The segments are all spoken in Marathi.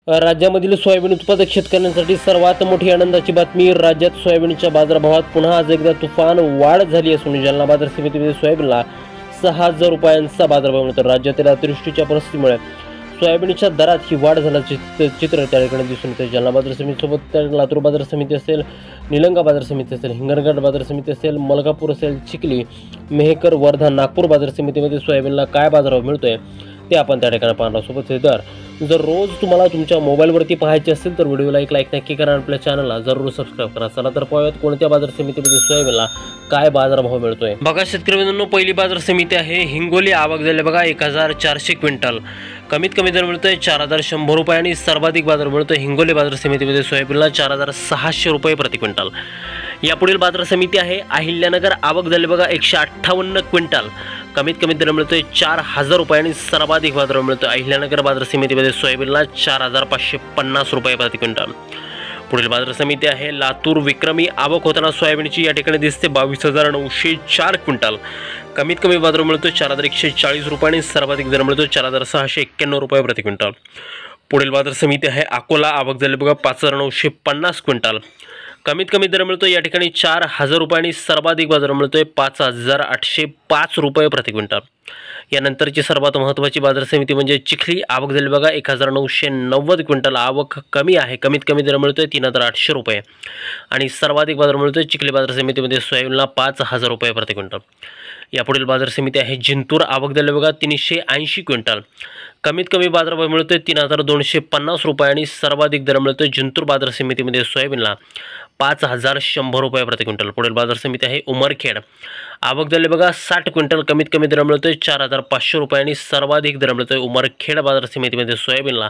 राज्यामधील सोयाबीन उत्पादक शेतकऱ्यांसाठी सर्वात मोठी आनंदाची बातमी. राज्यात सोयाबीनच्या बाजारभावात पुन्हा आज एकदा तुफान वाढ झाली असून जालना बाजार समितीमध्ये सोयाबीनला 6,000 रुपयांचा बाजारभाव मिळतो. राज्यातील अतिवृष्टीच्या परिस्थितीमुळे सोयाबीनच्या दरात ही वाढ झाल्याचे चित्र त्या ठिकाणी दिसून येते. जालना बाजार समितीसोबत लातूर बाजार समिती असेल, निलंगा बाजार समिती असेल, हिंगणघाट बाजार समिती असेल, मलकापूर असेल, चिखली, मेहकर, वर्धा, नागपूर बाजार समितीमध्ये सोयाबीनला काय बाजारभाव मिळतोय ते आपण त्या ठिकाणी पाहणार. सोबत हे दर जर रोज तुम्हाला तुमच्या मोबाईलवरती पाहायचे असेल तर व्हिडिओला एक लाईक नक्की करा आणि आपल्या चॅनलला जरूर सबस्क्राईब करा. चला तर पाहूयात कोणत्या बाजार समितीमध्ये सोयाबीनला काय बाजारभाव मिळतोय. बघा शेतकरी मित्रांनो, पहिली बाजार समिती आहे हिंगोली. आवक झाली बघा 1,400 क्विंटल. कमीत कमी दर मिळतोय 4,100 रुपये आणि सर्वाधिक बाजार मिळतोय हिंगोली बाजार समितीमध्ये सोयाबीनला 4,600 रुपये प्रति क्विंटल. यापुढील बाजार समिती आहे अहिल्यानगर. आवक झाली बघा 158 क्विंटल. कमीत कमी दर मिळतोय 4,000 रुपये आणि सर्वाधिक बाजार मिळतोय अहिल्यानगर बाजार समितीमध्ये सोयाबीनला 4,550 रुपये प्रति क्विंटल. पुढील बाजार समिती आहे लातूर. विक्रमी. आवक होताना सोयाबीनची या ठिकाणी दिसते 22,904 क्विंटल. कमीत कमी बाजार मिळतो 4,140 रुपये आणि सर्वाधिक दर मिळतो 4,691 रुपये प्रति क्विंटल. पुढील बाजार समिती आहे अकोला. आवक झाली बघा 5,950 क्विंटल. कमीत कमी दर मिळतो या ठिकाणी 4,000 रुपये आणि सर्वाधिक बाजार मिळतोय 5,805 रुपये प्रति क्विंटल. यानंतरची सर्वात महत्त्वाची बाजार समिती म्हणजे चिखली. आवक झाली बघा 1,990 क्विंटल. आवक कमी आहे. कमीत कमी दर मिळतोय 3,800 रुपये आणि सर्वाधिक बाजार मिळतोय चिखली बाजार समितीमध्ये सोयाबीनला 5,000 रुपये प्रति क्विंटल. यापुढील बाजार समिती आहे जिंतूर. आवक झाली बघा 380 क्विंटल. कमीत कमी बाजारभाव मिळतोय 3,250 रुपये आणि सर्वाधिक दर मिळतोय जिंतूर बाजार समितीमध्ये सोयाबीनला 5,100 रुपये प्रति क्विंटल. पुढील बाजार समिती आहे उमरखेड. आवक झाली बघा 60 क्विंटल. कमीत कमी दर मिळतोय 4,500 रुपये आणि सर्वाधिक दर मिळतोय उमरखेड बाजार समितीमध्ये सोयाबीनला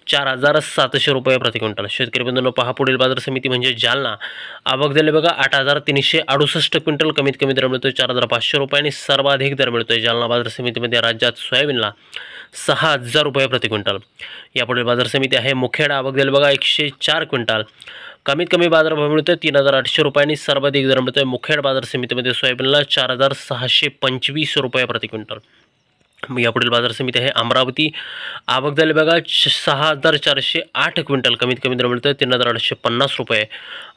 4,700 रुपये प्रति क्विंटल. शेतकरी बंधूंनो, पहा पुढील बाजार समिती म्हणजे जालना. आवक झाली बघा 8,368 क्विंटल. कमीत कमी दर मिळतोय 4,500 रुपये आणि सर्वाधिक दर मिळतोय जालना बाजार समितीमध्ये राज्यात सोयाबीनला 6,000 रुपये प्रति क्विंटल. यापुढील बाजार समिती आहे मुखेड. आवक झाली बघा 104 क्विंटल. कमीत कमी बाजारभाव मिळतोय 3,800 रुपये आणि सर्वाधिक दर मिळतोय मुखेड बाजार समितीमध्ये सोयाबीनला 4,625 रुपये प्रति क्विंटल. यापुढील बाजार समिती आहे अमरावती. आवक झाली बघा 6,408 क्विंटल. कमीत कमी दर मिळतोय 3,850 रुपये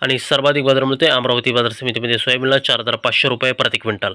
आणि सर्वाधिक बाजार मिळतोय अमरावती बाजार समितीमध्ये सोयाबीनला 4,500 रुपये प्रति क्विंटल.